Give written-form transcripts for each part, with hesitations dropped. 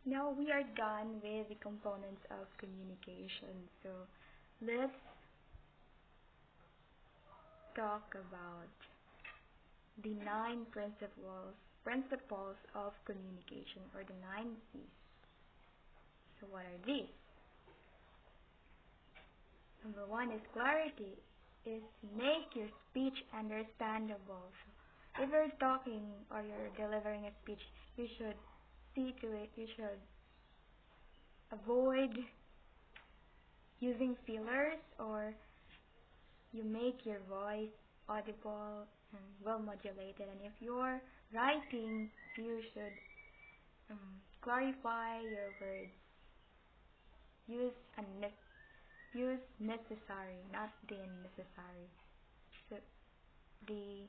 Now we are done with the components of communication. So let's talk about the 9 principles of communication, or the 9 C's. So what are these? Number 1 is clarity, is make your speech understandable. So if you're talking or you're delivering a speech, you should see to it, you should avoid using fillers, or you make your voice audible and well modulated. And if you're writing, you should clarify your words. Use necessary, not the unnecessary. So the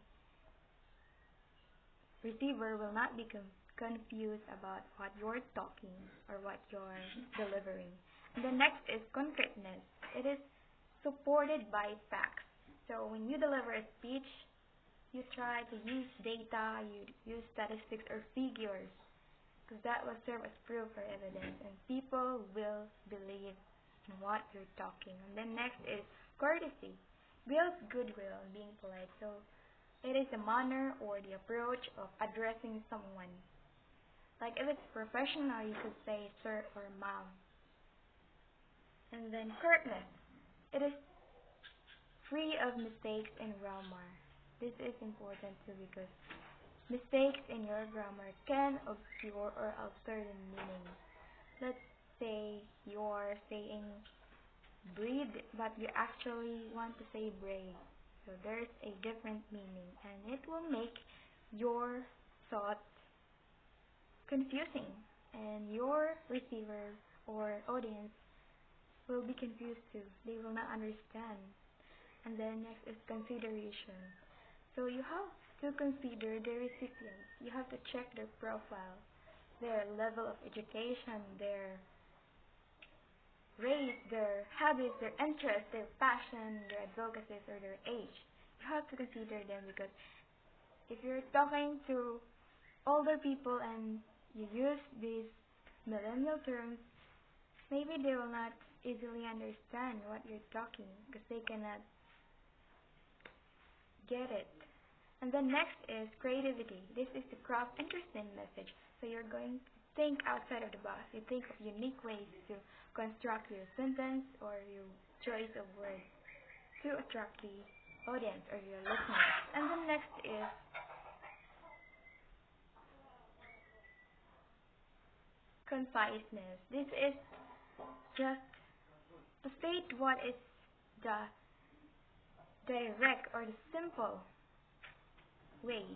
receiver will not be confused about what you're talking or what you're delivering. And the next is concreteness. It is supported by facts. So when you deliver a speech, you try to use data, you use statistics or figures, because that will serve as proof or evidence, and people will believe in what you're talking. And then next is courtesy. Build goodwill and being polite. So it is the manner or the approach of addressing someone. Like if it's professional, you could say sir or ma'am. And then curtness. It is free of mistakes in grammar. This is important too, because mistakes in your grammar can obscure or alter the meaning. Let's say you're saying breed, but you actually want to say braid. So there's a different meaning, and it will make your thought confusing, and your receiver or audience will be confused too. They will not understand. And then next is consideration. So you have to consider the recipients. You have to check their profile, their level of education, their race, their habits, their interests, their passion, their advocacies, or their age. You have to consider them, because if you're talking to older people and you use these millennial terms, maybe they will not easily understand what you're talking, because they cannot get it. And then next is creativity. This is to craft interesting message. So you're going to think outside of the box. You think of unique ways to construct your sentence or your choice of words to attract the audience or your listeners. And then next is conciseness. This is just to state what is the direct or the simple way.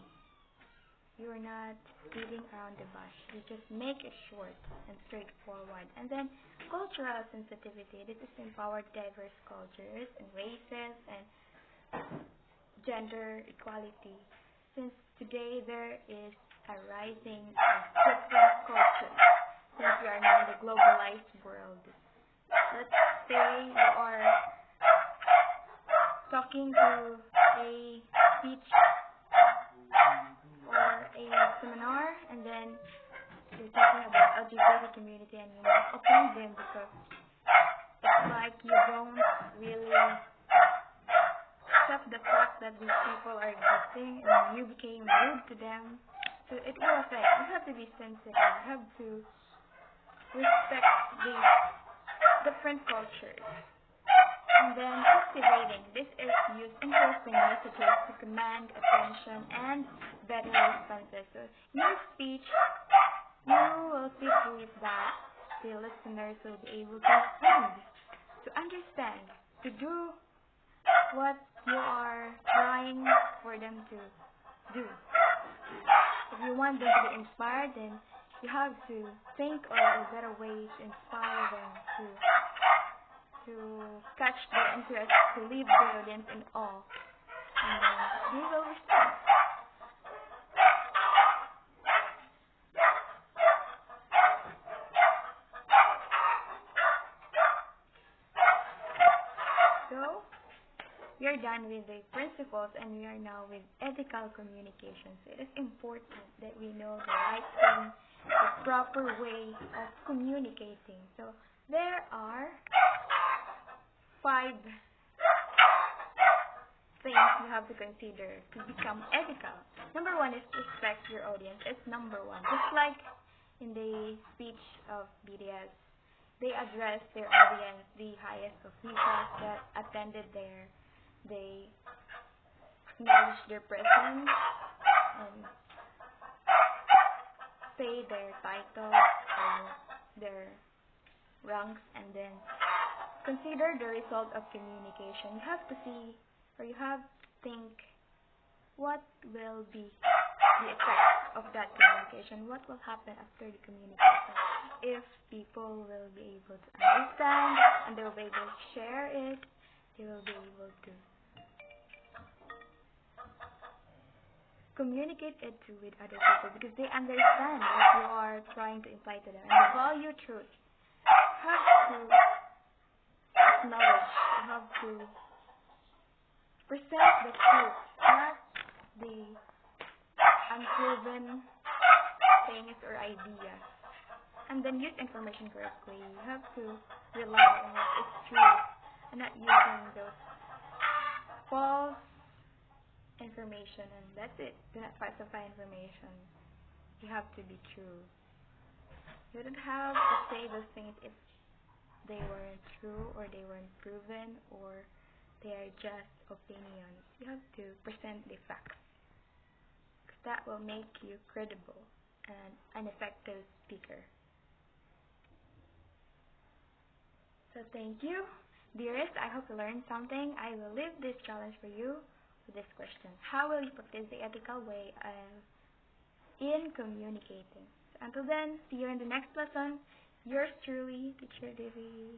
You're not beating around the bush. You just make it short and straightforward. And then cultural sensitivity. This is to empower diverse cultures and races and gender equality. Since today there is a rising of different cultures, since we are now in the globalized world. Let's say you are talking to a speech or a seminar, and then you're talking about LGBT community, and you might offend them because it's like you don't really accept the fact that these people are existing, and you became rude to them. So it will affect. You have to be sensitive. You have to respect the different cultures. And then captivating. This is to use interesting messages to command attention and better responses. So in your speech, you will see to it that the listeners will be able to respond, to understand, to do what you are trying for them to do. If you want them to be inspired, then you have to think of a better way to inspire them, to catch their interest, to leave the audience in awe, and then they will respond. So, you're done with the principles and we are now with ethical communications. It is important that we know the right thing, the proper way of communicating. So there are 5 things you have to consider to become ethical. Number 1 is respect your audience. It's number 1. Just like in the speech of BDS, they addressed their audience, the highest officials that attended there. They acknowledge their presence and say their titles or their ranks, and then consider the result of communication. You have to see, or you have to think, what will be the effect of that communication? What will happen after the communication? If people will be able to understand and they will be able to share it, they will be able to communicate it with other people because they understand what you are trying to imply to them. And the value truth, you have to acknowledge, you have to present the truth, not the unproven things or ideas. And then use information correctly. You have to rely on what is true and not using those false information, and that's it. Do not falsify information. You have to be true. You don't have to say those things if they weren't true or they weren't proven or they are just opinions. You have to present the facts, because that will make you credible and an effective speaker. So thank you. Dearest, I hope you learned something. I will leave this challenge for you with this question. How will you practice the ethical way in communicating? So until then, see you in the next lesson. Yours truly, Teacher Devi.